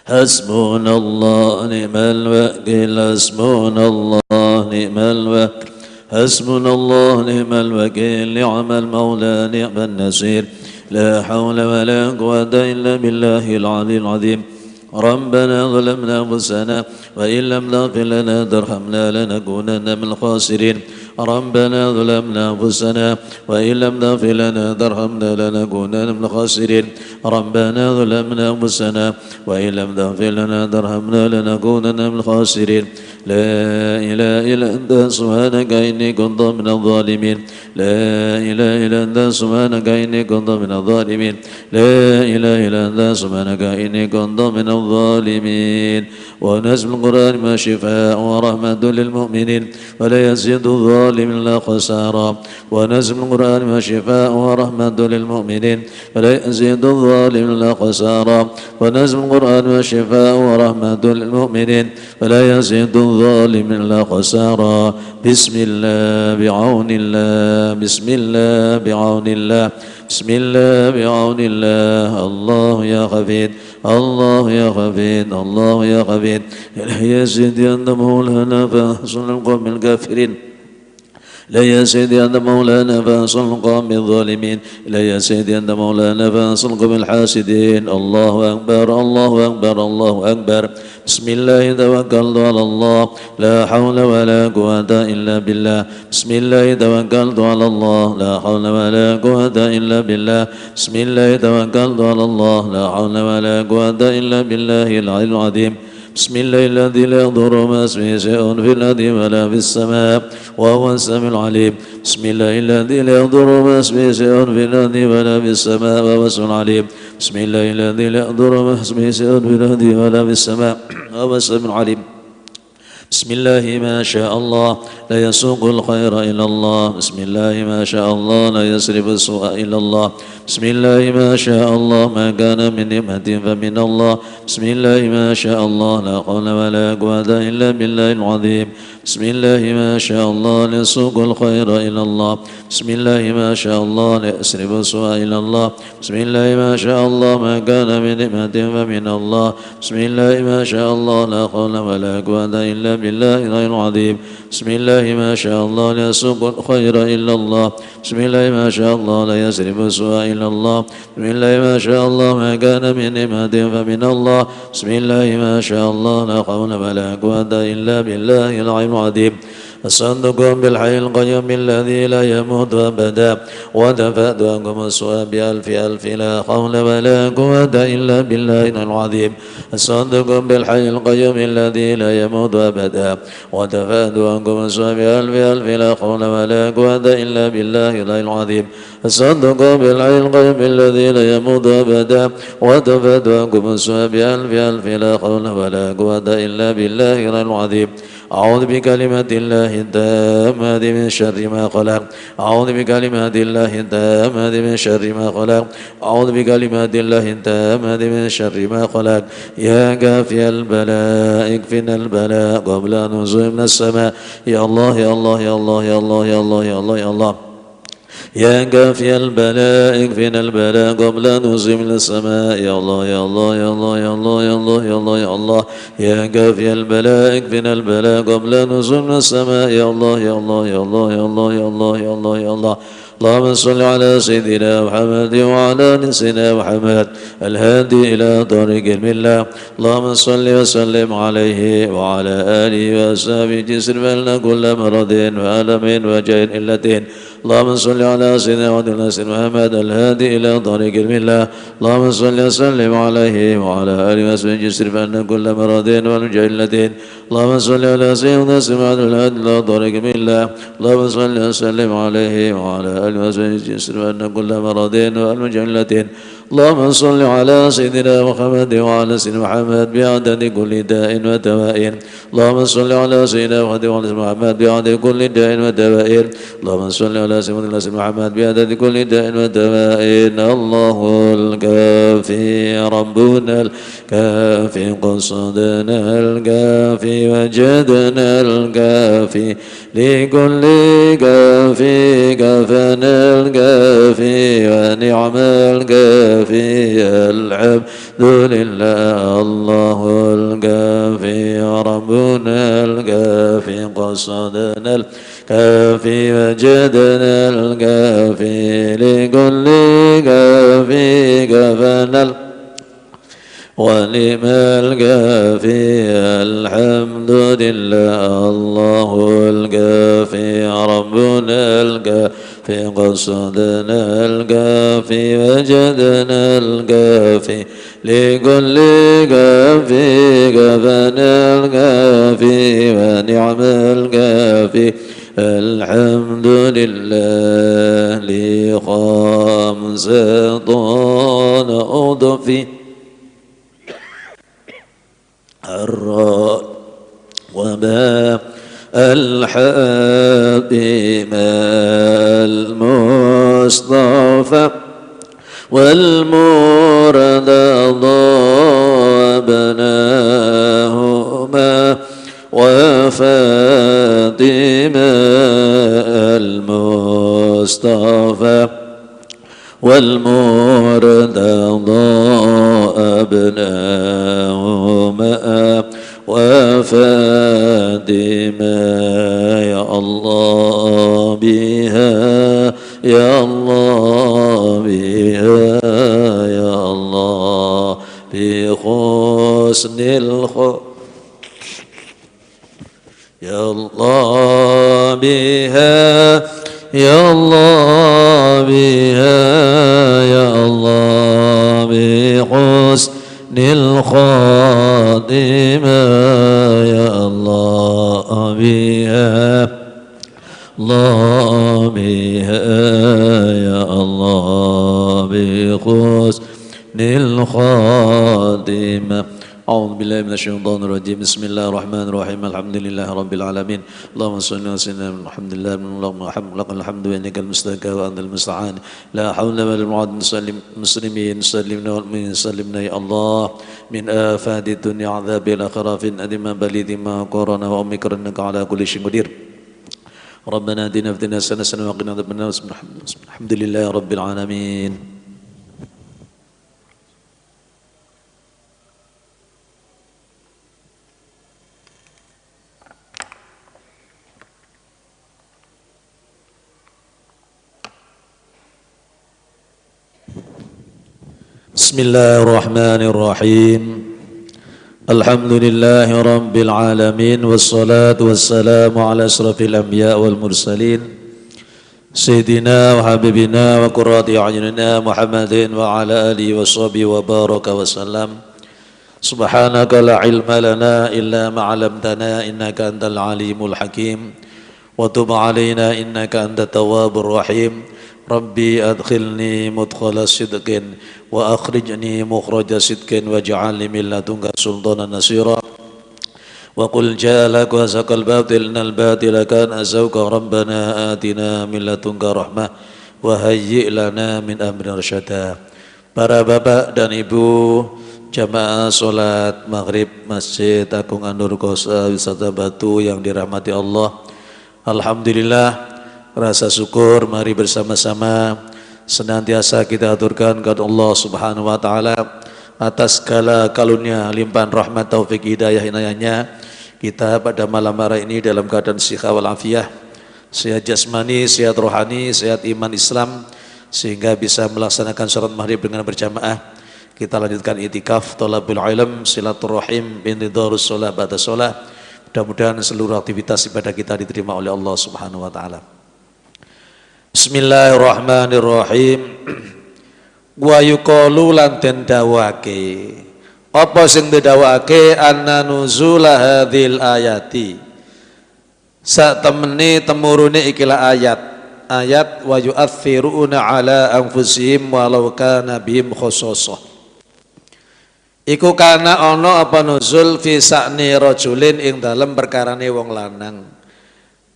حسبنا الله نعم الوكيل حسبنا الله نعم الوكيل حسبنا الله نعم الوكيل نعم المولى نعم النصير لا حول ولا قوة إلا بالله العلي العظيم ربنا ظلمنا أنفسنا وإن لم تغفر لنا وترحمنا لنكونن من الخاسرين ربنا ظلمنا أنفسنا وإن لم تغفر لنا وترحمنا لنكونن من الخاسرين ربنا ظلمنا أنفسنا وإن لم تغفر لنا وترحمنا لنكونن من الخاسرين لا إله إلا أنت سبحانك إني كنت من الظالمين لا إله إلا أنت سبحانك إني كنت من الظالمين لا إله إلا أنت سبحانك إني كنت من الظالمين ونزل القرآن ما شفاء ورحمة للمؤمنين ولا يزيد الظالم إلا خسارا ونزل القرآن ما شفاء ورحمة للمؤمنين ولا يزيد الظالم إلا خسارا ونزل القرآن ما شفاء ورحمة للمؤمنين ولا يزيد الظالم إلا خسارا بسم الله بعون الله بسم الله بعون الله بسم الله بعون الله الله يا خفيد الله يا خفيد الله يا خفيد يا سيدي أنت مولانا فأحسن القوم الكافرين لا يا سيدي أنت مولانا فأنصر القوم الظالمين لا يا سيدي أنت مولانا فأنصر القوم الحاسدين الله أكبر الله أكبر الله أكبر بسم الله توكلت على الله لا حول ولا قوة إلا بالله بسم الله توكلت على الله لا حول ولا قوة إلا بالله بسم الله توكلت على الله لا حول ولا قوة إلا بالله العلي العظيم بسم الله الذي لا يضر مع اسمه شيء في الأرض ولا في السماء وهو السميع العليم بسم الله الذي لا يضر مع اسمه شيء في الأرض ولا في السماء وهو السميع العليم بسم الله الذي لا يضر مع اسمه شيء في الأرض ولا في السماء وهو السميع العليم بسم الله ما شاء الله لا يسوق الخير إلى الله بسم الله ما شاء الله لا يصرف السوء إلى الله بسم الله ما شاء الله ما كان من نعمة فمن الله بسم الله ما شاء الله لا حول ولا قوة إلا بالله العظيم بسم الله ما شاء الله لا يسوق الخير إلى الله بسم الله ما شاء الله لا يصرف السوء إلى الله بسم الله ما شاء الله ما كان من نعمة فمن الله بسم الله ما شاء الله لا حول ولا قوة إلا بالله العظيم بسم الله ما شاء الله لا يسوق الخير إلا الله بسم الله ما شاء الله لا يصرف السوء إلا الله بسم الله ما شاء الله ما كان من نعمة فمن الله بسم الله ما شاء الله لا حول ولا قوة إلا بالله العلي العظيم أصدقكم بالحي القيوم الذي لا يموت أبدا ودفعت عنكم السوء بألف ألف لا حول ولا قوة إلا بالله العظيم أصدقكم بالحي القيوم الذي لا يموت أبدا ودفعت عنكم السوء بألف ألف لا حول ولا قوة إلا بالله العظيم أصدقكم بالحي القيوم الذي لا يموت أبدا ودفعت عنكم السوء بألف ألف لا حول ولا قوة إلا بالله العظيم أعوذ بكلمات الله التامات من شر ما خلق أعوذ بكلمات الله التامات من شر ما خلق أعوذ بكلمات الله التامات من شر ما خلق يا كافي البلاء اكفنا البلاء قبل نزول من السماء يا الله يا الله يا الله يا الله يا الله يا الله يا الله يا كافي البلاء اكفنا البلاء قبل نزول من السماء يا الله يا الله يا الله يا الله يا الله يا الله يا الله يا كافي البلاء اكفنا البلاء قبل نزول من السماء يا الله يا الله يا الله يا الله يا الله يا الله يا الله اللهم صل على سيدنا محمد وعلى سيدنا محمد الهادي إلى طريق الملة اللهم صل وسلم عليه وعلى آله وأصحابه جسر لنا كل مرض وألم وجهل إلة اللهم صل على سيدنا محمد الهادي إلى طريق الملة اللهم صل وسلم عليه وعلى آله وأصحابه جسر لنا كل مرض وجهل إلة اللهم صل على سيدنا محمد الهادي إلى طريق الملة اللهم صل وسلم عليه وعلى آله وأصحابه جسر لنا كل مرض وجهل إلة اللهم صل على سيدنا محمد وعلى سيدنا محمد بعدد كل داء ودواء اللهم صل على سيدنا محمد وعلى سيدنا محمد بعدد كل داء ودواء اللهم صل على سيدنا محمد بعدد كل داء ودواء الله الكافي ربنا الكافي قصدنا الكافي وجدنا الكافي لكل كافي كفنا الكافي ونعم الكافي الكافي الحمد لله الله الكافي ربنا الكافي قصدنا الكافي وجدنا الكافي لكل كافي كفنا ولما الكافي الحمد لله الله الكافي ربنا الكافي قصدنا الكافي وجدنا الكافي لكل كافي كفنا الكافي ونعم الكافي الحمد لله لخمسة أضفي الراء وما الحبيب المصطفى والمرتضى ابناهما وفاطمة المصطفى والمرتضى أبناهما وفاطمة يا الله بها يا الله بها يا الله بحسن الخلق يا الله بها يا الله بها يا الله بحسن الخاتمة يا الله بها الله بها يا الله بحسن الخاتمة. أعوذ بالله من الشيطان الرجيم. بسم الله الرحمن الرحيم. الحمد لله رب العالمين. اللهم صل وسلم. الحمد لله اللهم لك الحمد وإنك المستكى وأنت المستعان. لا حول ولا قوة مسلمين سلمنا والمؤمنين سلمنا يا الله من آفات الدنيا عذاب الآخرة في أدم بليد ما قرنا وأمك إنك على كل شيء قدير. ربنا آتنا في الدنيا حسنة وقنا عذاب النار. الحمد لله رب العالمين. Bismillahirrahmanirrahim. Alhamdulillahi rabbil alamin wassalatu wassalamu ala asrafil anbiya wal mursalin sayyidina wa habibina wa qurrati a'yunina Muhammadin wa ala alihi wa sahbihi wa baraka wa sallam. Subhanaka la ilma lana illa ma 'allamtana innaka antal alimul hakim wa tub 'alaina innaka antat tawwabur rahim. Rabbi adkhilni mudkhala sidqin wa akhrijni mukhraja sidqin waj'alni min ladunka sultanan nasira wa qul ja'alaka wa zakal batil innal batila kana azauka rabbana atina min ladunka rahmah wa hayyi' lana min amrina rasyada. Para bapak dan ibu jamaah salat maghrib Masjid Agung An-Nur Kosa Wisata Batu yang dirahmati Allah, alhamdulillah, rasa syukur mari bersama-sama senantiasa kita aturkan kepada Allah Subhanahu wa taala atas segala karunia limpahan rahmat taufik hidayah inayahnya. Kita pada malam hari ini dalam keadaan siha wal afiyah, sehat jasmani, sehat rohani, sehat iman Islam, sehingga bisa melaksanakan salat maghrib dengan berjamaah. Kita lanjutkan itikaf, thalabul ilm, silaturahim, intidharus shalah ba'da shalah. Mudah-mudahan seluruh aktivitas ibadah kita diterima oleh Allah Subhanahu wa taala. Bismillahirrahmanirrahim. Wa yuqalu lan den dawake. Apa sing didawake anna nuzula hadhil ayati. Sak temene temurune ikilah ayat wa yu'athiruna ala anfusihim walau kana bihim khososoh. Iku kana ana apa nuzul fi sa'ni rajulin ing dalem perkarane wong lanang.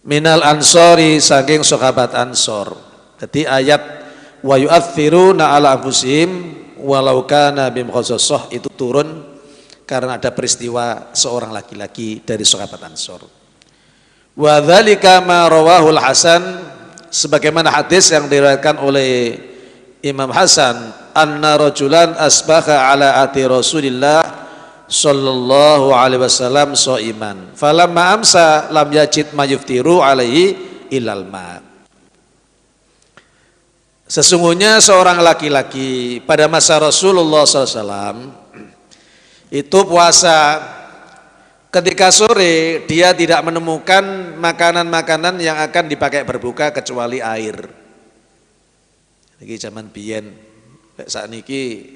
Minal ansori saking sahabat ansor. Jadi ayat wa yu'athiruna ala anfusihim walau kana bihim khososoh itu turun karena ada peristiwa seorang laki-laki dari sahabat ansor. Wa dzalika ma rawahul Hasan, sebagaimana hadis yang diriwayatkan oleh Imam Hasan anna rajulan asbaha ala ati Rasulillah sallallahu alaihi wasallam shaiman falamma amsa lam yajid ma yuftiru alaihi ilal ma. Sesungguhnya seorang laki-laki pada masa Rasulullah SAW itu puasa, ketika sore dia tidak menemukan makanan-makanan yang akan dipakai berbuka kecuali air. Iki zaman biyen, saat niki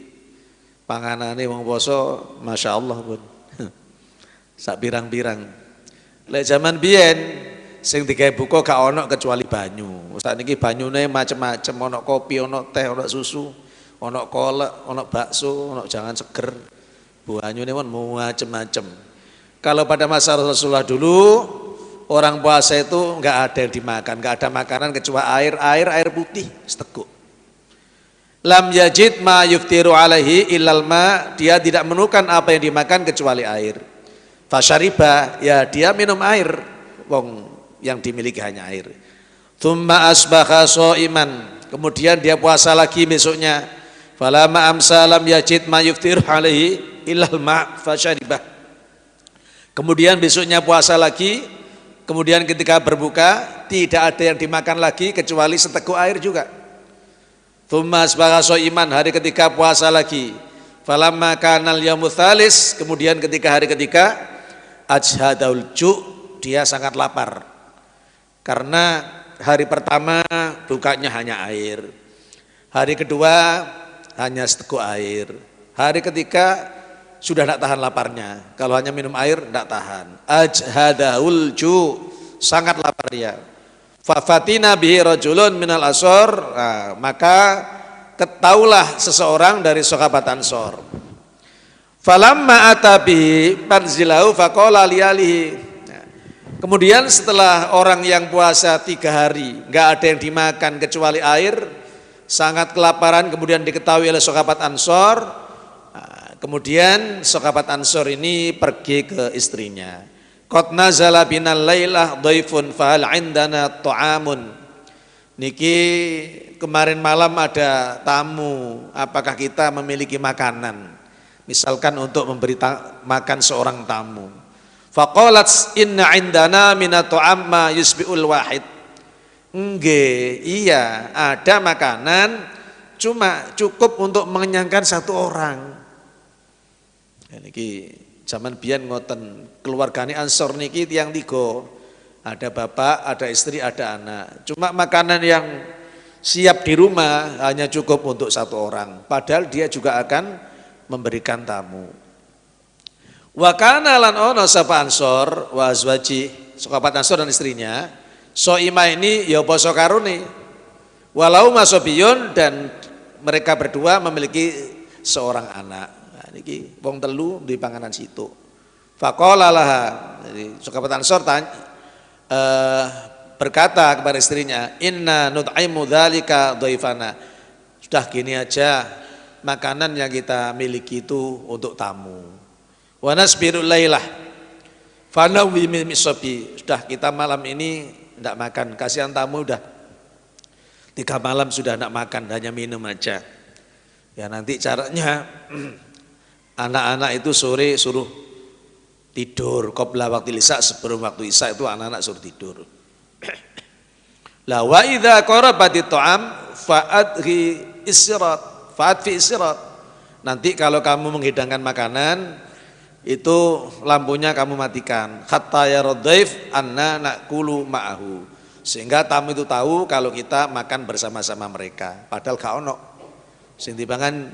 panganane wong poso masya Allah pun sak pirang-pirang. Lek zaman biyen sing digawe buka gak ono kecuali banyu. Saat niki banyune macem-macem, ono kopi, ono teh, ono susu, ono kolak, ono bakso, ono jangan seger. Banyune pun macem-macem. Kalau pada masa Rasulullah dulu orang puasa itu enggak ada yang dimakan, enggak ada makanan kecuali air putih seteguk. Lam yajid ma yuftiru alaihi illal ma, dia tidak menemukan apa yang dimakan kecuali air. Fasyariba, ya dia minum air. Wong yang dimiliki hanya air. Tsumma asbaha shaiman, kemudian dia puasa lagi besoknya. Falamma amsa lam yajid ma yuftir alaihi illal ma fasyaribah. Kemudian besoknya puasa lagi, kemudian ketika berbuka tidak ada yang dimakan lagi kecuali seteguk air juga. Tsumma asbaha shaiman, hari ketiga puasa lagi. Falamma kanal yaumul tsalis, kemudian ketika hari ketiga ajhadaul ju', dia sangat lapar. Karena hari pertama bukanya hanya air, hari kedua hanya seteguk air, hari ketiga sudah tidak tahan laparnya. Kalau hanya minum air tidak tahan. Ajhadahul ju', sangat lapar ya. Fafatina bihi rajulun minal asor, nah, maka ketahuilah seseorang dari sahabat Ansor. Falamma atabihi manzilahu faqala liyalihi. Kemudian setelah orang yang puasa 3 hari nggak ada yang dimakan kecuali air, sangat kelaparan, kemudian diketahui oleh sahabat Ansor. Kemudian sahabat Ansor ini pergi ke istrinya. Qad nazala binal lailah dhaifun fahal indana ta'amun. Niki kemarin malam ada tamu, apakah kita memiliki makanan? Misalkan untuk memberi makan seorang tamu. Faqalat inna indana minat ta'am ma yusbi'ul wahid. Nggih, iya, ada makanan cuma cukup untuk mengenyangkan satu orang. Niki zaman biyen ngoten, keluargane Ansor niki tiyang 3. Ada bapak, ada istri, ada anak. Cuma makanan yang siap di rumah hanya cukup untuk satu orang. Padahal dia juga akan memberikan tamu. Wa kana lan ono sapa Ansor wa azwaji, sahabat Ansor dan istrinya, soima ini ya poso karone. Walau masobiyun, dan mereka berdua memiliki seorang anak. Nah, niki wong telu di panganan situ. Faqala laha, jadi sahabat Ansor berkata kepada istrinya, inna nut'imu dzalika dhaifana. Sudah gini aja, makanan yang kita miliki itu untuk tamu. Wa nasbirul lailah fanawi misabi, sudah kita malam ini tidak makan, kasihan tamu udah 3 malam sudah tidak makan, hanya minum aja. Ya nanti caranya anak-anak itu sore suruh tidur, qabla waktu isya, sebelum waktu isya itu anak-anak suruh tidur. La wa idza qarabatit ta'am fa'adhi israt, fa'ad fi israt. Nanti kalau kamu menghidangkan makanan itu lampunya kamu matikan, hatta yaradhaif anna naqulu ma'ahu, sehingga tamu itu tahu kalau kita makan bersama-sama mereka. Padahal gak ono sing timbangan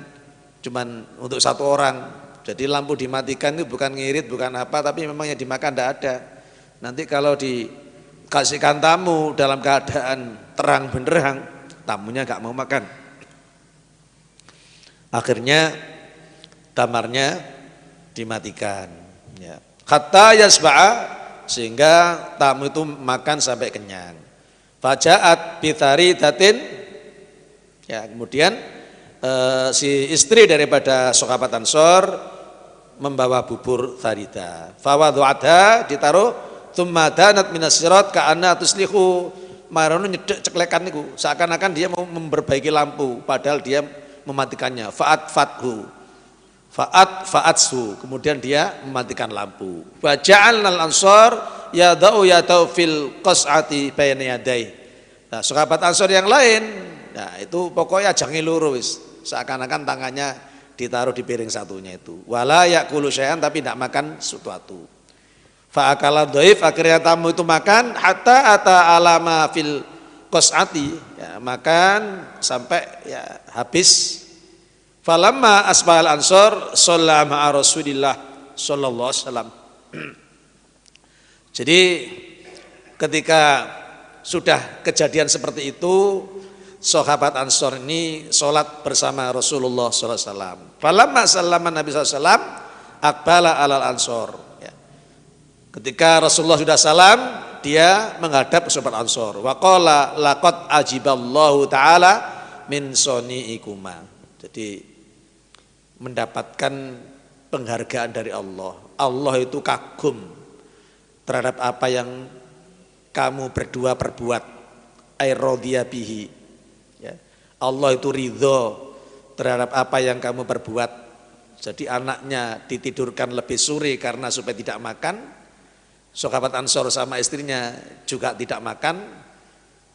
cuman untuk satu orang. Jadi lampu dimatikan itu bukan ngirit, bukan apa, tapi memang yang dimakan tidak ada. Nanti kalau dikasihkan tamu dalam keadaan terang benderang, tamunya gak mau makan. Akhirnya kamarnya dimatikan, ya. Hatta yasba'a, sehingga tamu itu makan sampai kenyang. Faja'at bithari datin, ya. Kemudian si istri daripada sahabat Ansor membawa bubur tharida. Fawadhu'atha, ditaruh, tsumma danat minas sirat ka'anna tuslihu, marono nyedek ceklekan niku, seakan-akan dia mau memperbaiki lampu, padahal dia mematikannya. Fa'atsu, kemudian dia mematikan lampu. Wa ja'alnal ansor yadau fil qas'ati bayna yadai. Nah, sahabat Ansor yang lain, nah itu pokoknya jangan luru wis. Seakan-akan tangannya ditaruh di piring satunya itu. Wala yaqulu syai'an, tapi tidak makan sesuatu. Fa akala dhaif, akhirnya tamu itu makan hatta ata alama fil qas'ati, ya, makan sampai ya habis. Falamma asbahal ansor shalla ma'a Rasulillah sallallahu alaihi wasallam. Jadi ketika sudah kejadian seperti itu, sahabat Ansor ini sholat bersama Rasulullah sallallahu alaihi wasallam. Falamma sallama Nabi sallallahu alaihi wasallam aqbala alal ansor. Ya. Ketika Rasulullah sudah salam, dia menghadap sahabat Ansor. Wa qala laqad ajiballahu taala min soniikuma. Jadi mendapatkan penghargaan dari Allah. Allah itu kagum terhadap apa yang kamu berdua perbuat. Ay radhiya bihi. Ya. Allah itu ridho terhadap apa yang kamu perbuat. Jadi anaknya ditidurkan lebih sore karena supaya tidak makan. Sahabat Ansor sama istrinya juga tidak makan,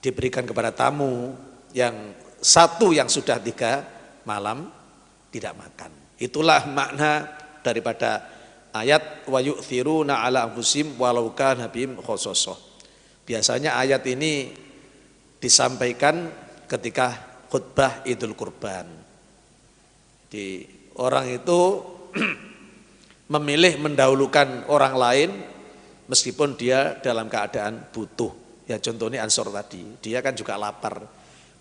diberikan kepada tamu yang satu yang sudah 3 malam tidak makan. Itulah makna daripada ayat wa yu'thiruna ala anfusihim walau kana bihim khososoh. Biasanya ayat ini disampaikan ketika khutbah Idul Kurban. Di orang itu memilih mendahulukan orang lain meskipun dia dalam keadaan butuh. Ya contohnya Ansor tadi, dia kan juga lapar,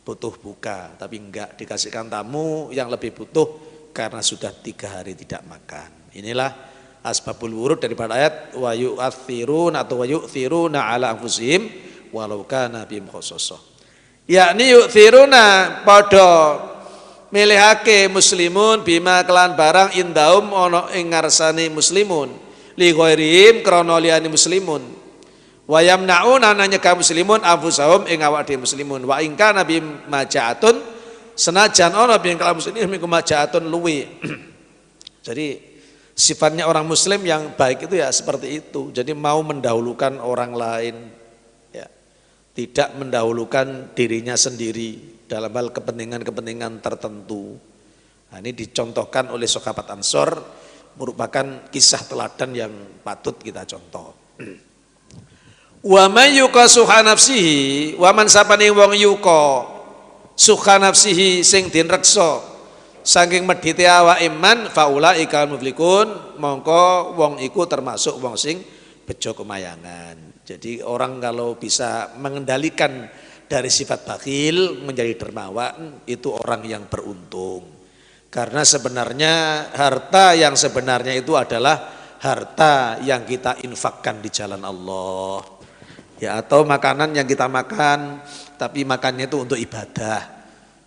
butuh buka, tapi enggak, dikasihkan tamu yang lebih butuh karena sudah 3 hari tidak makan. Inilah asbabul wurud daripada ayat wa yu'athiruna atau wa yu'thiruna ala anfusihim walau kana bihim khososoh. Yakni yu'thiruna padha milihake muslimun bima kelan barang indaum ana ing ngarsane muslimun li ghairihim krana liyane muslimun wa yamnauna nyegah muslimun anfusahum ing awak dhewe muslimun wa in kana bihim maja'atun senajan ana bihim kalam muslimin mikum maja'atun luwi. Jadi sifatnya orang muslim yang baik itu ya seperti itu. Jadi mau mendahulukan orang lain, ya, tidak mendahulukan dirinya sendiri dalam hal kepentingan-kepentingan tertentu. Nah, ini dicontohkan oleh sahabat Ansor, merupakan kisah teladan yang patut kita contoh. Wa may yuqa suha nafsihi, wa man sapane wong yuqa suha nafsihi sing den reksa saking medhite awake iman faulaika muflikun, mongko wong iku termasuk wong sing bejo kemayangan. Jadi orang kalau bisa mengendalikan dari sifat bakhil menjadi dermawan, itu orang yang beruntung. Karena sebenarnya harta yang sebenarnya itu adalah harta yang kita infakkan di jalan Allah. Ya, atau makanan yang kita makan tapi makannya itu untuk ibadah,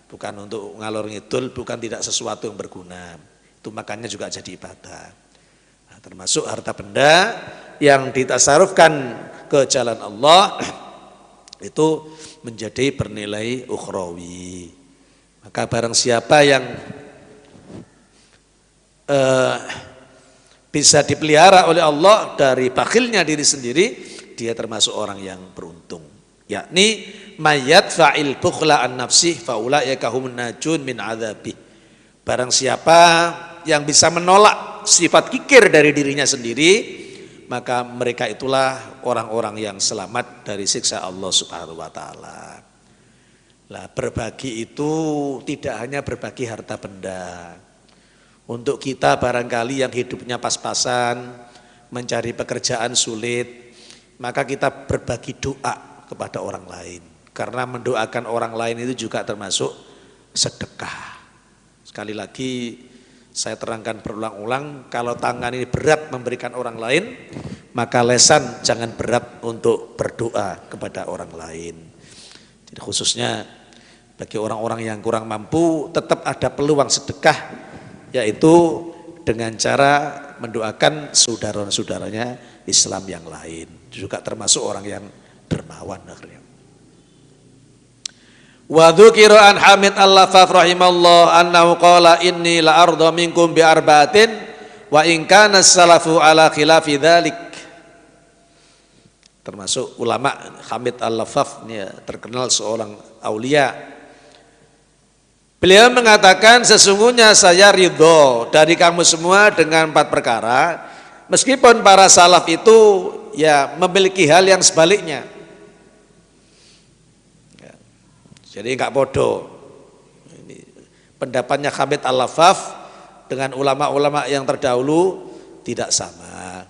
bukan untuk ngalor ngidul, bukan tidak sesuatu yang berguna. Itu makannya juga jadi ibadah. Nah, termasuk harta benda yang ditasarufkan ke jalan Allah itu menjadi bernilai ukhrawi. Maka barang siapa yang bisa dipelihara oleh Allah dari bakhilnya diri sendiri, dia termasuk orang yang beruntung. Yakni mayat fa'il bukhla an nafsih faulaika humun najun min adzabi. Barang siapa yang bisa menolak sifat kikir dari dirinya sendiri, maka mereka itulah orang-orang yang selamat dari siksa Allah Subhanahu wa taala. Lah, berbagi itu tidak hanya berbagi harta benda. Untuk kita barangkali yang hidupnya pas-pasan, mencari pekerjaan sulit, maka kita berbagi doa kepada orang lain. Karena mendoakan orang lain itu juga termasuk sedekah. Sekali lagi saya terangkan berulang-ulang, kalau tangan ini berat memberikan orang lain, maka lesan jangan berat untuk berdoa kepada orang lain. Jadi khususnya bagi orang-orang yang kurang mampu, tetap ada peluang sedekah, yaitu dengan cara mendoakan saudara-saudaranya Islam yang lain. Juga termasuk orang yang dermawan akhirnya. Wa dzukira an Hamid al-Lafaf rahimallah annahu qala inni la arda minkum bi arba'atin wa in kana salafu ala khilafi dzalik. Termasuk ulama Hamid al-Lafaf ini ya, terkenal seorang aulia. Beliau mengatakan sesungguhnya saya ridho dari kamu semua dengan 4 perkara, meskipun para salaf itu ya memiliki hal yang sebaliknya. Ya, jadi enggak bodoh. Ini pendapatnya Hamid al-Lafaf dengan ulama-ulama yang terdahulu tidak sama.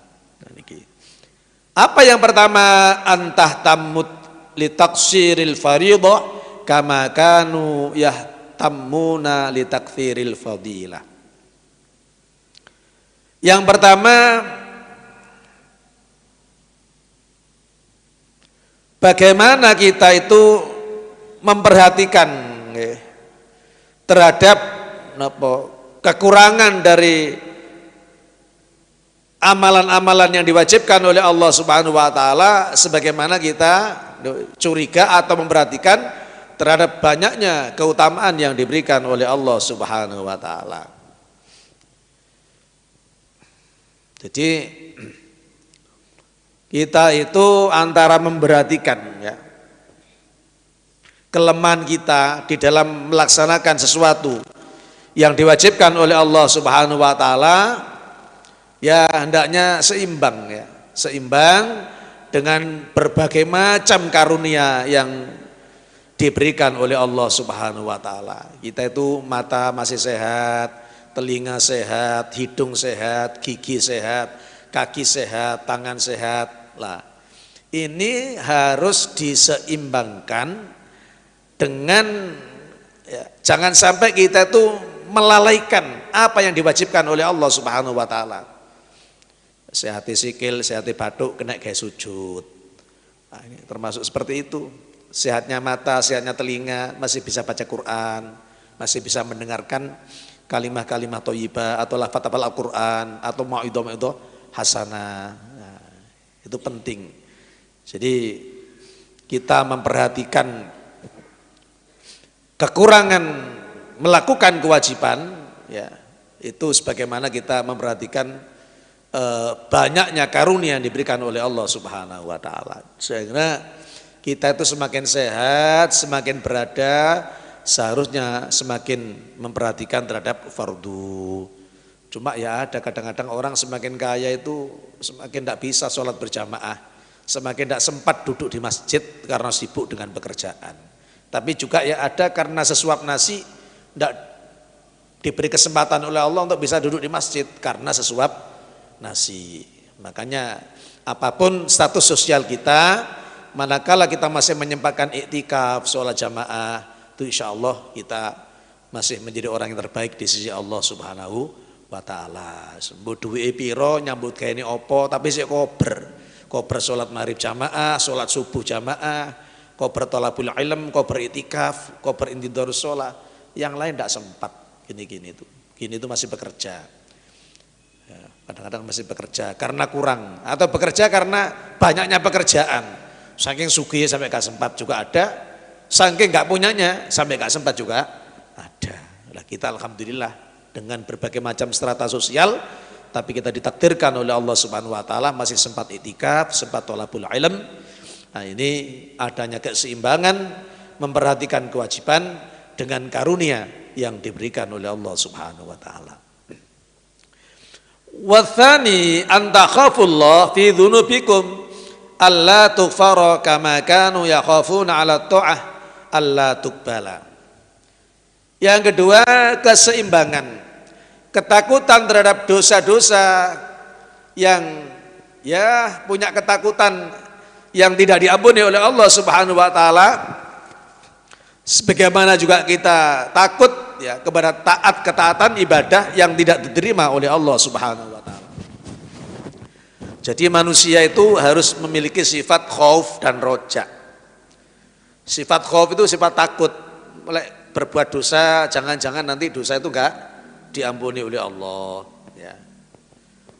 Apa yang pertama? Antah tamut li taqsiril fariidhah kama kanu yahtammuna li taktsiril fadilah. Yang pertama, bagaimana kita itu memperhatikan terhadap kekurangan dari amalan-amalan yang diwajibkan oleh Allah Subhanahu wa taala, sebagaimana kita curiga atau memperhatikan terhadap banyaknya keutamaan yang diberikan oleh Allah Subhanahu wa taala. Jadi kita itu antara memperhatikan ya kelemahan kita di dalam melaksanakan sesuatu yang diwajibkan oleh Allah Subhanahu wa taala, ya hendaknya seimbang ya, seimbang dengan berbagai macam karunia yang diberikan oleh Allah Subhanahu wa taala. Kita itu mata masih sehat, telinga sehat, hidung sehat, gigi sehat, kaki sehat, tangan sehat. Lah, ini harus diseimbangkan dengan ya, jangan sampai kita itu melalaikan apa yang diwajibkan oleh Allah Subhanahu wa taala. Sehati sikil, sehati batuk, kena kayak sujud. Nah, ini termasuk seperti itu. Sehatnya mata, sehatnya telinga, masih bisa baca Quran, masih bisa mendengarkan kalimah-kalimah thayyibah atau lafaz Al-Quran atau mau'idhah hasanah. Nah, itu penting. Jadi kita memperhatikan kekurangan melakukan kewajiban, ya itu sebagaimana kita memperhatikan banyaknya karunia yang diberikan oleh Allah Subhanahu wa taala. Sehingga kita itu semakin sehat, semakin berada, seharusnya semakin memperhatikan terhadap fardu. Cuma ya ada kadang-kadang orang semakin kaya itu semakin tidak bisa sholat berjamaah, semakin tidak sempat duduk di masjid karena sibuk dengan pekerjaan. Tapi juga ya ada karena sesuap nasi tidak diberi kesempatan oleh Allah untuk bisa duduk di masjid karena sesuap nasi. Makanya apapun status sosial kita, manakala kita masih menyempatkan iktikaf, sholat jamaah, itu insya Allah kita masih menjadi orang yang terbaik di sisi Allah Subhanahu wa taala. Mbok duwe piro nyambut gawe ini opo, tapi sik kober sholat maghrib jamaah, sholat subuh jamaah, kober thalabul ilm, kober iktikaf, kober intidharus sholat. Yang lain tidak sempat gini-gini itu. Gini itu masih bekerja. Kadang-kadang masih bekerja karena kurang atau bekerja karena banyaknya pekerjaan. Saking sugih sampai gak sempat juga ada, saking gak punyanya sampai gak sempat juga ada. Nah, kita alhamdulillah dengan berbagai macam strata sosial, tapi kita ditakdirkan oleh Allah Subhanahu wa taala masih sempat iktikaf, sempat thalabul ilm. Nah, ini adanya keseimbangan memperhatikan kewajiban dengan karunia yang diberikan oleh Allah Subhanahu wa taala. Wathani antakhafullah fi dzunubikum alla tughfara kama kanu yakhafuna ala ta'ah alla tuqbala. Yang kedua, keseimbangan, ketakutan terhadap dosa-dosa yang ya punya ketakutan yang tidak diampuni oleh Allah Subhanahu wa taala, sebagaimana juga kita takut ya kepada ketaatan ibadah yang tidak diterima oleh Allah Subhanahu wa taala. Jadi manusia itu harus memiliki sifat khauf dan roja. Sifat khauf itu sifat takut, mulai berbuat dosa, jangan-jangan nanti dosa itu enggak diampuni oleh Allah ya.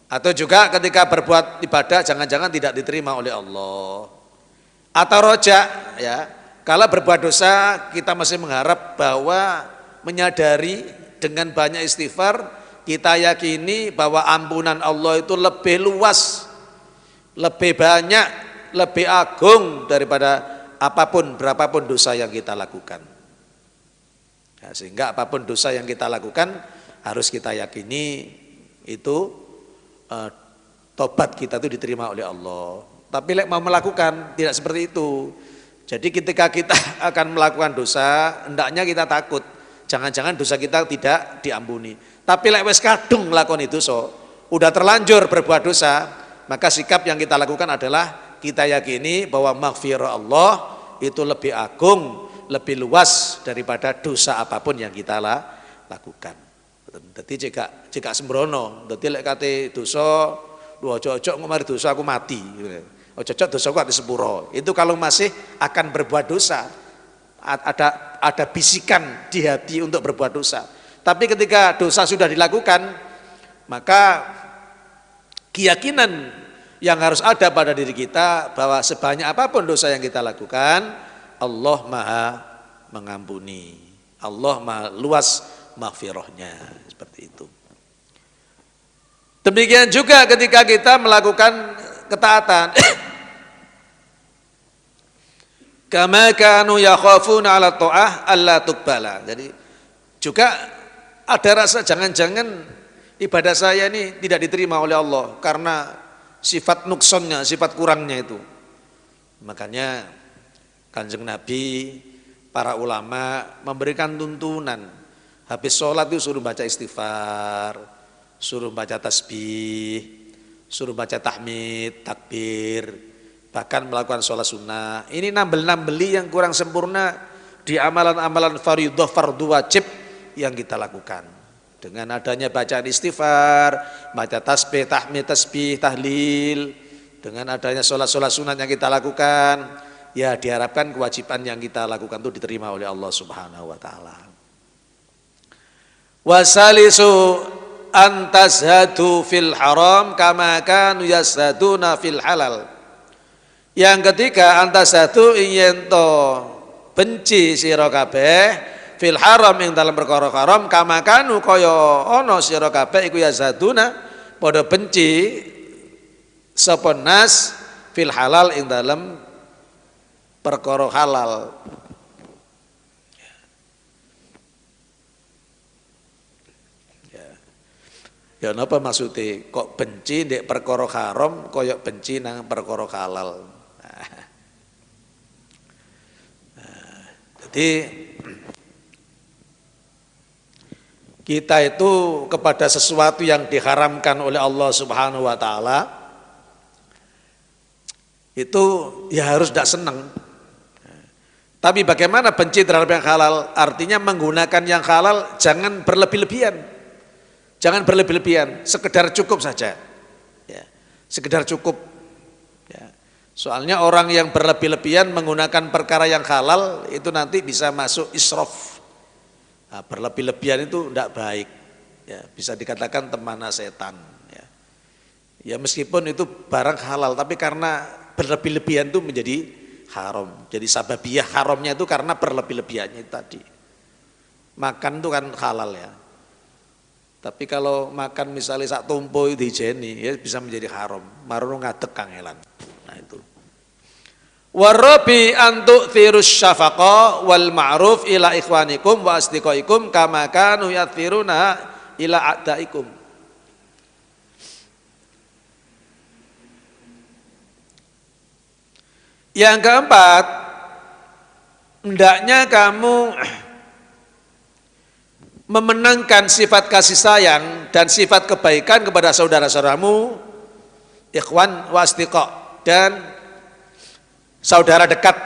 Atau juga ketika berbuat ibadah jangan-jangan tidak diterima oleh Allah. Atau roja ya, Kalau berbuat dosa kita masih mengharap bahwa menyadari dengan banyak istighfar kita yakini bahwa ampunan Allah itu lebih luas, lebih banyak, lebih agung daripada apapun berapapun dosa yang kita lakukan. Nah, sehingga apapun dosa yang kita lakukan harus kita yakini itu tobat kita itu diterima oleh Allah. Tapi mau melakukan tidak seperti itu. Jadi ketika kita akan melakukan dosa, hendaknya kita takut. Jangan-jangan dosa kita tidak diampuni. Tapi lek wis kadung melakukan itu udah terlanjur berbuat dosa, maka sikap yang kita lakukan adalah kita yakini bahwa maghfirah Allah itu lebih agung, lebih luas daripada dosa apapun yang kita lakukan. Jadi jika sembrono, jadi lek kate dosa, ojo-ojo ngomari dosa aku mati. Ojo-ojo dosa aku ati sepuro. Itu kalau masih akan berbuat dosa, ada bisikan di hati untuk berbuat dosa. Tapi ketika dosa sudah dilakukan, maka keyakinan yang harus ada pada diri kita bahwa sebanyak apapun dosa yang kita lakukan, Allah Maha mengampuni. Allah Maha luas maghfirahnya, seperti itu. Demikian juga ketika kita melakukan ketaatan. Kama kanu yakhafuna 'ala ta'ah alla tuqbala. Jadi juga ada rasa jangan-jangan ibadah saya ini tidak diterima oleh Allah karena sifat nuksonnya, sifat kurangnya itu. Makanya Kanjeng Nabi, para ulama memberikan tuntunan. Habis sholat itu suruh baca istighfar, suruh baca tasbih, suruh baca tahmid, takbir, bahkan melakukan sholat sunnah. Ini nambel-nambeli yang kurang sempurna di amalan-amalan fardhu wajib yang kita lakukan. Dengan adanya bacaan istighfar, baca tasbih, tahmid, tasbih, tahlil, dengan adanya sholat-sholat sunnah yang kita lakukan, ya diharapkan kewajiban yang kita lakukan itu diterima oleh Allah Subhanahu wa taala. Wasalisu antazhadu fil haram kama kanu yazhaduna fil halal. Yang ketiga antazhadu yen to benci sira kabeh fil haram ing dalam perkara haram kama kanu kaya ana sira kabeh iku yazhaduna padha benci sapa nas fil halal ing dalam perkara halal. Ya napa maksudnya kok benci ndek perkara haram koyok benci nang perkara halal. Jadi kita itu kepada sesuatu yang diharamkan oleh Allah Subhanahu wa taala itu ya harus tidak senang. Tapi bagaimana benci terhadap yang halal? Artinya menggunakan yang halal jangan berlebih-lebihan. Jangan berlebih-lebihan, sekedar cukup saja. Ya, sekedar cukup. Ya. Soalnya orang yang berlebih-lebihan menggunakan perkara yang halal itu nanti bisa masuk israf. Nah, berlebih-lebihan itu tidak baik. Ya, bisa dikatakan teman setan. Ya. Ya meskipun itu barang halal, tapi karena berlebih-lebihan itu menjadi haram. Jadi sababiyah haramnya itu karena berlebih-lebihannya itu tadi. Makan itu kan halal ya. Tapi kalau makan misalnya sak tumpo itu dijeni ya bisa menjadi haram. Marono ngadeg kangelan. Nah itu. Warabi antu tirus syafaqa wal ma'ruf ila ikhwanikum wa asdiqaikum kama kanu yathiruna ila a'daikum. Yang keempat, hendaknya kamu memenangkan sifat kasih sayang dan sifat kebaikan kepada saudara-saudaramu, ikhwan wasdiqa, dan saudara dekat.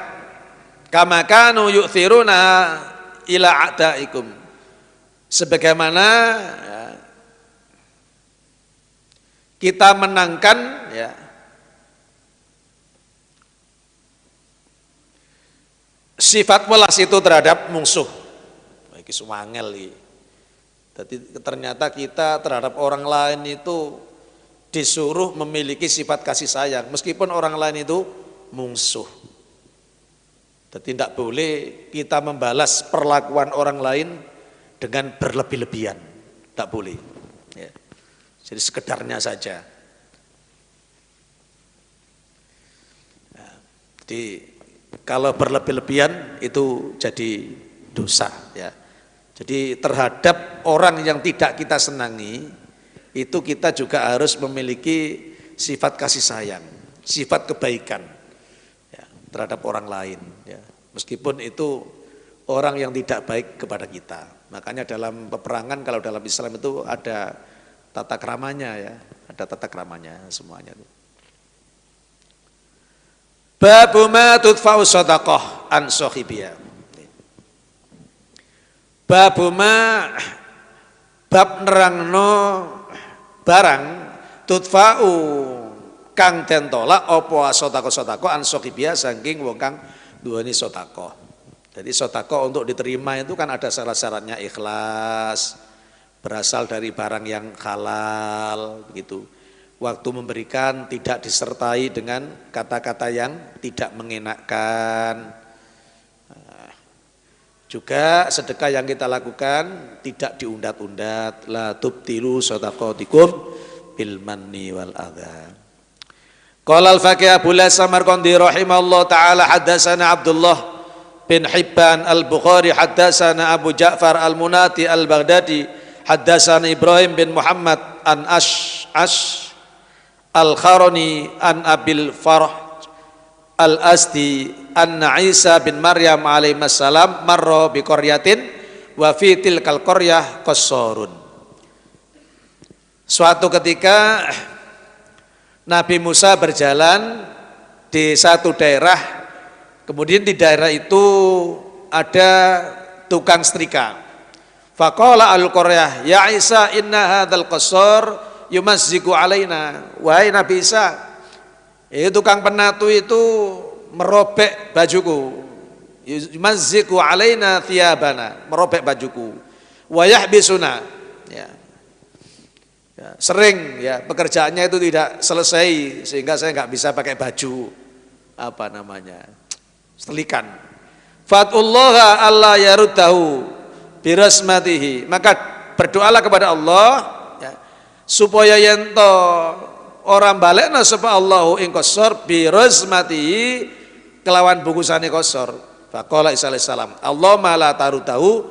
Kama kanu yu'thiruna ila a'daikum. Sebagaimana ya, kita menangkan ya, sifat welas itu terhadap musuh. Iki suwangel iki. Jadi ternyata kita terhadap orang lain itu disuruh memiliki sifat kasih sayang meskipun orang lain itu musuh. Jadi tidak boleh kita membalas perlakuan orang lain dengan berlebih-lebihan, tidak boleh. Ya. Jadi sekedarnya saja. Nah, jadi kalau berlebih-lebihan itu jadi dosa. Ya. Jadi terhadap orang yang tidak kita senangi, itu kita juga harus memiliki sifat kasih sayang, sifat kebaikan ya, terhadap orang lain. Ya. Meskipun itu orang yang tidak baik kepada kita. Makanya dalam peperangan kalau dalam Islam itu ada tata keramanya ya, ada tata keramanya semuanya. Babu ma tudfa'u shadaqah an sahibiyah. Babu ma bab nerangno barang tudfa'u kang den tolak apa sedekah-sedekah an sahibiyah saking wong kang duweni sedekah. Jadi sedekah untuk diterima itu kan ada syarat-syaratnya, ikhlas, berasal dari barang yang halal begitu. Waktu memberikan tidak disertai dengan kata-kata yang tidak mengenakkan. Juga sedekah yang kita lakukan tidak diundat-undat, la tubtilu shadaqatikum bil manni wal adha. Qala al-Faqih Abu Samarqandi rahimahullah taala haddatsana Abdullah bin Hibban al-Bukhari haddatsana Abu Ja'far al-Munati al-Baghdadi haddatsana Ibrahim bin Muhammad an Ash al-Kharani an Abil Farh al-Asdi anna Isa bin Maryam alaihi salam marra bi qaryatin wa fi tilkal qaryah qassarun. Suatu ketika Nabi Musa berjalan di satu daerah, kemudian di daerah itu ada tukang setrika. Faqala al-qaryah ya Isa inna hadzal qassar yumazziqu alaina. Wahai Nabi Isa, tukang penatu itu merobek bajuku. Yumazziqu alaina thiyabana, merobek bajuku. Wa yahbisuna. Ya. Ya, sering ya pekerjaannya itu tidak selesai sehingga saya nggak bisa pakai baju apa namanya setelikan. Fatullah Allah yaruddahu birasmatihi, maka berdoalah kepada Allah ya, supaya yento orang balekna sapa Allahu ing qasar birasmatihi kelawan bungkusane qasar. Faqala Isa alaihi salam Allahumma la taruddahu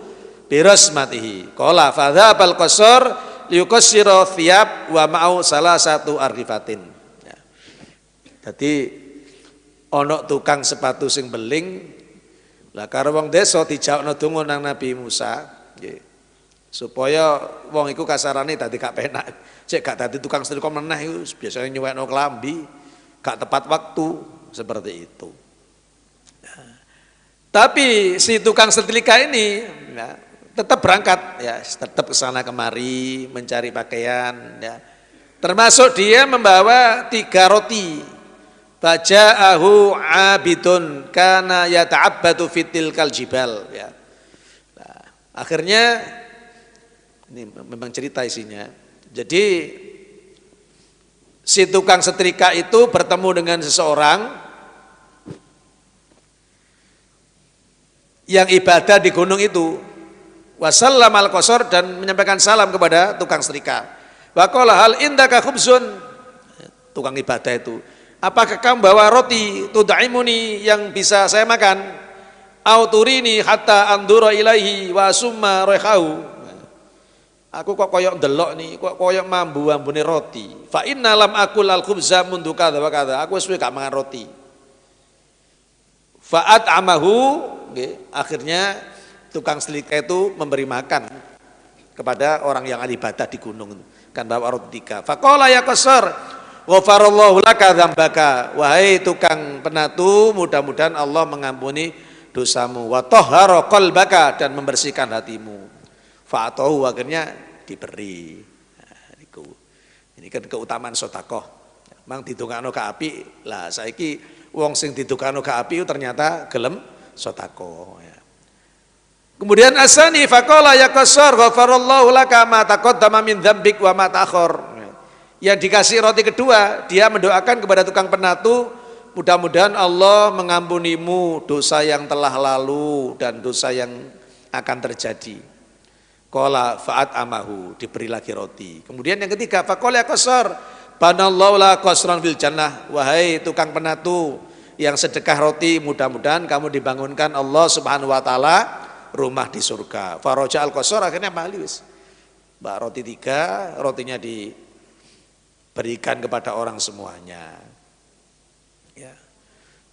birasmatihi. Qala fadzabal qasar liukassira thiyab wa ma'au salah satu argifatin. Ya. Jadi ono tukang sepatu sing beling lah karo wong desa dijaukno donga nang Nabi Musa nggih. Supaya wong iku kasarane dadi gak penak. Cek gak dadi tukang setrika meneh iku biasane nyuwekno klambi gak tepat waktu seperti itu. Nah, tapi si tukang setrika ini ya, tetap berangkat ya, tetap ke sana kemari mencari pakaian ya. Termasuk dia membawa 3 roti. Baja'ahu abidun kana yata'abbadu fitil kaljibal ya. Nah, akhirnya ini memang cerita isinya. Jadi si tukang setrika itu bertemu dengan seseorang yang ibadah di gunung itu. Wasallam al-qasar dan menyampaikan salam kepada tukang setrika. Wa qala hal indaka khubzun, tukang ibadah itu, apakah kamu bawa roti tud'imuni yang bisa saya makan? Au turini hatta andura ilaihi wa summa raihahu. Aku kok koyok ndelok nih, kok koyok mambu-ambune roti. Fa inna lam akul al-khubza mundu kadza wa kadza. Aku wis gak mangan roti. Fa'at amahu, akhirnya tukang setrika itu memberi makan kepada orang yang ibadah di gunung kan bawa roti 3. Faqala ya qasar ghafarallahu laka dzambaka, wahai tukang penatu mudah-mudahan Allah mengampuni dosamu, wa tahhara qalbaka dan membersihkan hatimu. Fa'atahu akhirnya diberi. Nah, ini kan keutamaan sedekah. Mang didongakno ke api lah saiki wong sing didongakno ke api ternyata gelem sedekah ya. Kemudian asani faqala ya qasar ghafarallahu laka ma taqaddama min dzambik wa ma ta'akhir. Yang dikasih roti kedua, dia mendoakan kepada tukang penatu, mudah-mudahan Allah mengampunimu dosa yang telah lalu dan dosa yang akan terjadi. Qala fa'at amahu, diberi lagi roti. Kemudian yang ketiga, faqala ya qasar, banallahu la qasran fil jannah. Wahai tukang penatu yang sedekah roti, mudah-mudahan kamu dibangunkan Allah Subhanahu wa taala rumah di surga. Faraja al qasar, akhirnya bali wis. Mbak roti 3, rotinya diberikan kepada orang semuanya. Ya.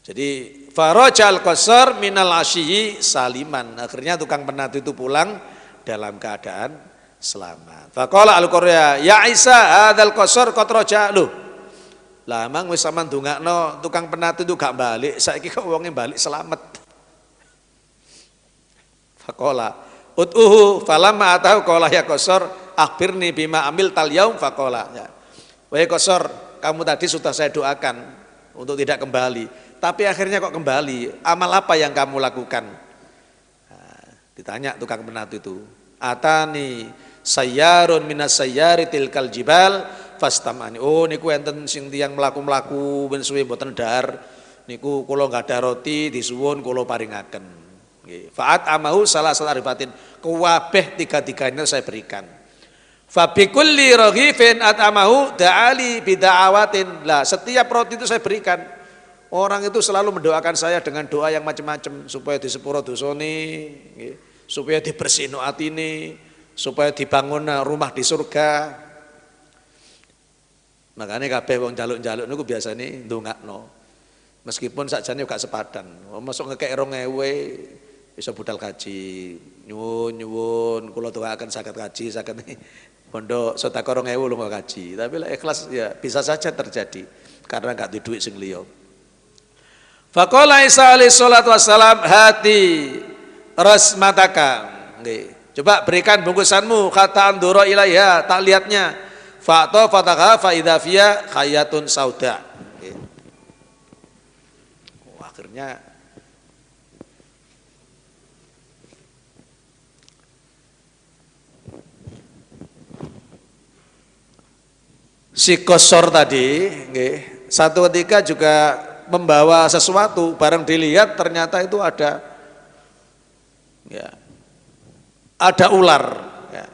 Jadi faraja al qasar minal asyi saliman. Akhirnya tukang penatu itu pulang dalam keadaan selamat. Faqala al-Qurya, ya Isa, hadzal qasar qad raja. Loh. Lah emang wis sampean ndongakno tukang penatu itu gak balik, saiki kok wonge balik selamat. Faqala ud'uhu falamma atahu qala ya qasar akhbirni bima amil tal yaum faqala. Ya. Wahai qasar, kamu tadi sudah saya doakan untuk tidak kembali, tapi akhirnya kok kembali. Amal apa yang kamu lakukan? Nah, ditanya tukang penatu itu. Atani sayyarun minas sayyari tilkal jibal fastamani. Oh niku enten sing tiyang mlaku-mlaku ben suwe mboten dahar. Niku kula enggak ada roti disuwun kula paringaken. Nggih. Fa'at amahu salasal arifatin. Kabeh tiga-tiganya saya berikan. Fa bi kulli raghifin at'amahu da'ali bida'awatin. Lah setiap roti itu saya berikan. Orang itu selalu mendoakan saya dengan doa yang macam-macam supaya disepuro dosane, nggih. Supaya dibersihno atine, supaya dibangun rumah di surga. Makanya kabeh wong jaluk-jaluk niku biasane ndongakno. Meskipun sakjane gak sepadan. Masuk ngekek 2000 bisa budal kaji. Nyuwun kula doaken saged kaji, saged pondok sedekah 2000 lunga kaji. Tapi lek ikhlas ya bisa saja terjadi karena gak duwe duit sing liya. Faqala Isa alaihi salatu wassalam hati rasmataka. Nggih. Coba berikan bungkusanmu, kata andura ilaiha, tak lihatnya. Fa'ta fataka fa idza fiya khayatun sauda. Nggih. Oh, akhirnya si Qasar tadi, nggih, satu ketika juga membawa sesuatu, barang dilihat ternyata itu ada ular ya,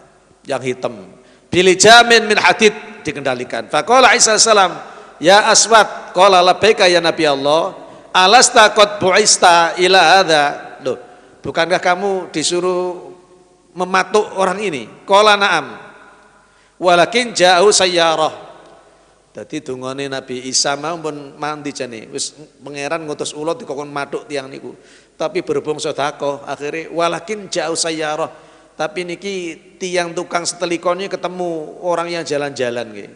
yang hitam. Bilijamin min hadid, dikendalikan. Faqala Isa salam, ya aswad, qala labbaika ya Nabi Allah, alasta qad bu'ista ila hadza. Loh, bukankah kamu disuruh mematuk orang ini? Qala na'am. Walakin ja'u sayyarah. Dadi dungane Nabi Isa mau pun mandi jane, wis pangeran ngutus ulo dikokon matuk tiang niku. Tapi berhubung sedekah, akhirnya walakin ja'u sayyarah. Tapi niki tiang tukang setelikone ketemu orang yang jalan-jalan nggih.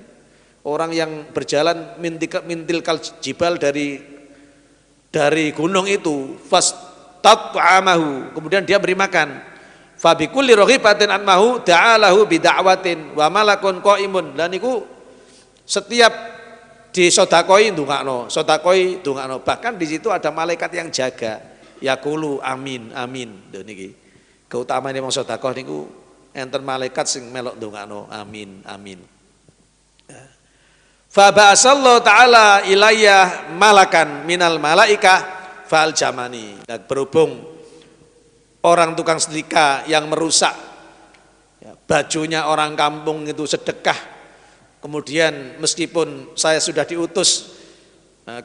Orang yang berjalan mintil kal jibal dari gunung itu, fastat'amahu, kemudian dia beri makan. Fa bi kulli raghibatin anmahu da'alahu bi da'watin wa malakun qaimun. Dan niku setiap disodakoi ndongakno, sodakoi ndongakno. Bahkan di situ ada malaikat yang jaga. Yaqulu amin amin. Lho niki. Keutamaan wong sedekah niku enten malaikat sing melok ndongakno amin amin. Fa ba'asallahu ta'ala ilayya malakan minal malaika fal jamani. Dan berhubung orang tukang setrika yang merusak ya, bajunya orang kampung itu sedekah, kemudian meskipun saya sudah diutus,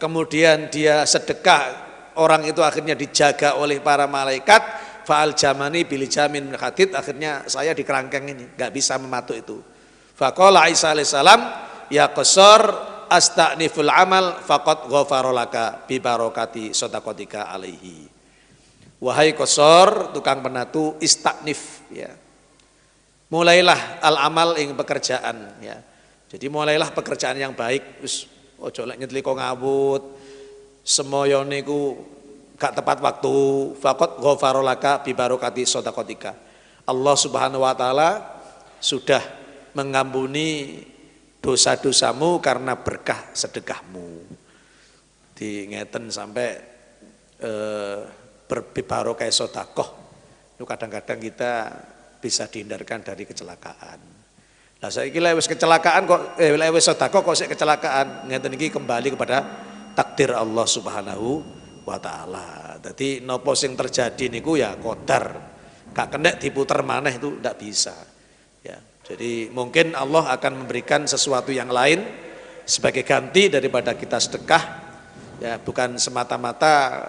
kemudian dia sedekah, orang itu akhirnya dijaga oleh para malaikat. Fa'al jamani bil jamin hadid, akhirnya saya di kerangkeng ini enggak bisa mematuk itu. Faqala Isa alaihi salam, ya Qasar asta'niful amal faqad ghafara laka bi barakati shadaqatika alaihi. Wahai Qasar, tukang penatu, istaknif ya. Mulailah al amal ing pekerjaan ya. Jadi mulailah pekerjaan yang baik, wis ojo lek nyetliko ngawut. Semoyo niku gak tepat waktu. Faqad ghafara laka bi barakati shadaqatika. Allah Subhanahu wa taala sudah mengampuni dosa-dosamu karena berkah sedekahmu. Di ngeten sampai berbarokah sedekah. Itu kadang-kadang kita bisa dihindarkan dari kecelakaan. Nah saiki lek wis kecelakaan kok lek wis sedekah kok sik kecelakaan, ngeten iki kembali kepada takdir Allah Subhanahu wa taala. Jadi nopo sing terjadi niku ya qadar. Gak kena diputer maneh itu ndak bisa. Ya. Jadi mungkin Allah akan memberikan sesuatu yang lain sebagai ganti daripada kita sedekah. Ya, bukan semata-mata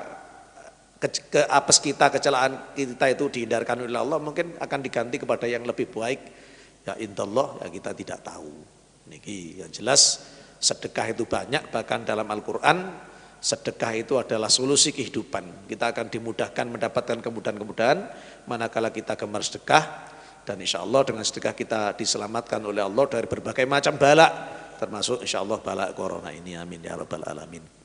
apes kita, kecelakaan kita itu dihindarkan oleh Allah, mungkin akan diganti kepada yang lebih baik. Ya indallah, ya kita tidak tahu. Niki yang jelas sedekah itu banyak, bahkan dalam Al-Qur'an sedekah itu adalah solusi kehidupan. Kita akan dimudahkan mendapatkan kemudahan-kemudahan manakala kita gemar sedekah, dan insya Allah dengan sedekah kita diselamatkan oleh Allah dari berbagai macam bala, termasuk insya Allah bala corona ini. Amin ya rabbal alamin.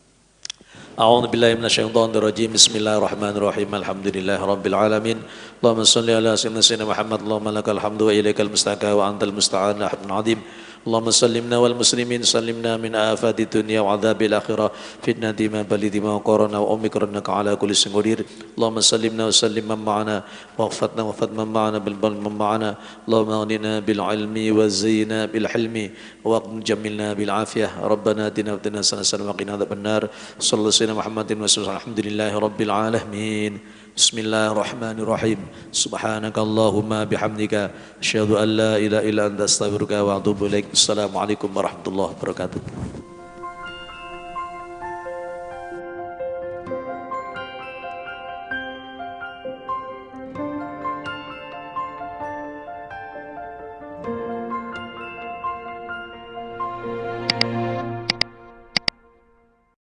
أعوذ بالله من الشيطان الرجيم بسم الله الرحمن الرحيم الحمد لله رب العالمين اللهم صل على سيدنا محمد اللهم لك الحمد وإليك المستعان وأنت المستعان حق عظيم اللهم سلمنا والمسلمين سلمنا من آفات الدنيا وعذاب الآخرة فتنة ما بلد ما وقرنا وأمكرنك على كل شيء قدير اللهم سلمنا وسلم من معنا واغفرنا وفد من معنا بالبر من معنا اللهم أغننا بالعلم وزينا بالحلم وجملنا بالعافية ربنا آتنا في الدنيا حسنة وقنا عذاب النار صلى الله عليه وسلم محمد وسلم الحمد لله رب العالمين بسم الله الرحمن الرحيم سبحانك اللهم بحمدك أشهد أن لا إله إلا أنت أستغفرك وأتوب إليك السلام عليكم ورحمة الله وبركاته.